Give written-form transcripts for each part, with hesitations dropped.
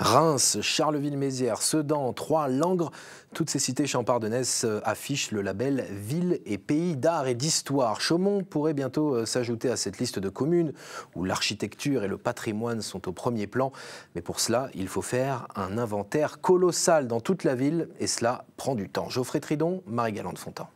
Reims, Charleville-Mézières, Sedan, Troyes, Langres, toutes ces cités champardonnaises affichent le label Ville et Pays d'Art et d'Histoire. Chaumont pourrait bientôt s'ajouter à cette liste de communes où l'architecture et le patrimoine sont au premier plan. Mais pour cela, il faut faire un inventaire colossal dans toute la ville et cela prend du temps. Geoffrey Tridon, Marie-Galante Fontan.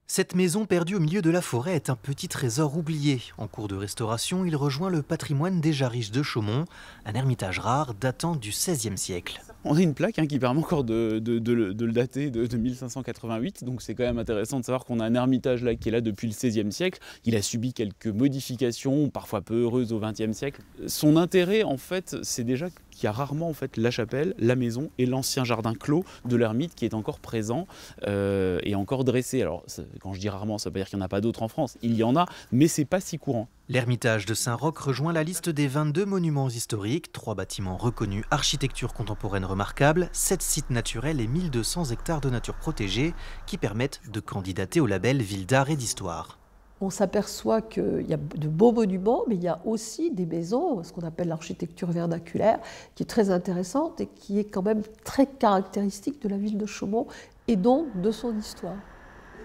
Cette maison perdue au milieu de la forêt est un petit trésor oublié. En cours de restauration, il rejoint le patrimoine déjà riche de Chaumont, un ermitage rare datant du XVIe siècle. On a une plaque qui permet encore de le dater de 1588, donc c'est quand même intéressant de savoir qu'on a un ermitage là qui est là depuis le XVIe siècle. Il a subi quelques modifications, parfois peu heureuses au XXe siècle. Son intérêt, en fait, c'est déjà qu'il y a rarement la chapelle, la maison et l'ancien jardin clos de l'ermite qui est encore présent et encore dressé. Alors quand je dis rarement, ça veut pas dire qu'il n'y en a pas d'autres en France. Il y en a, mais c'est pas si courant. L'ermitage de Saint-Roch rejoint la liste des 22 monuments historiques, 3 bâtiments reconnus, architecture contemporaine remarquable, 7 sites naturels et 1200 hectares de nature protégée qui permettent de candidater au label Ville d'Art et d'Histoire. On s'aperçoit qu'il y a de beaux monuments, mais il y a aussi des maisons, ce qu'on appelle l'architecture vernaculaire, qui est très intéressante et qui est quand même très caractéristique de la ville de Chaumont et donc de son histoire.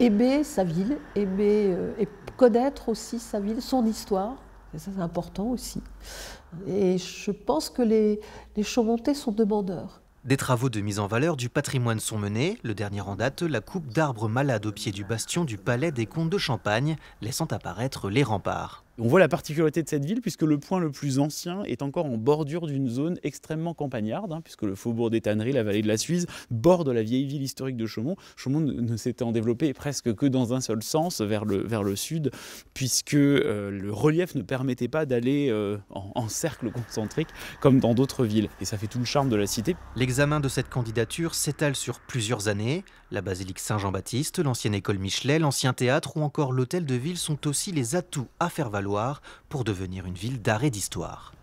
Aimer sa ville, aimer et connaître aussi sa ville, son histoire, et ça c'est important aussi. Et je pense que les Chaumontais sont demandeurs. Des travaux de mise en valeur du patrimoine sont menés. Le dernier en date, la coupe d'arbres malades au pied du bastion du palais des comtes de Champagne, laissant apparaître les remparts. On voit la particularité de cette ville puisque le point le plus ancien est encore en bordure d'une zone extrêmement campagnarde, puisque le faubourg des Tanneries, la vallée de la Suisse, borde la vieille ville historique de Chaumont. Chaumont ne s'étant développé presque que dans un seul sens, vers le sud, puisque le relief ne permettait pas d'aller en cercle concentrique comme dans d'autres villes. Et ça fait tout le charme de la cité. L'examen de cette candidature s'étale sur plusieurs années. La basilique Saint-Jean-Baptiste, l'ancienne école Michelet, l'ancien théâtre ou encore l'hôtel de ville sont aussi les atouts à faire valoir pour devenir une ville d'art et d'histoire.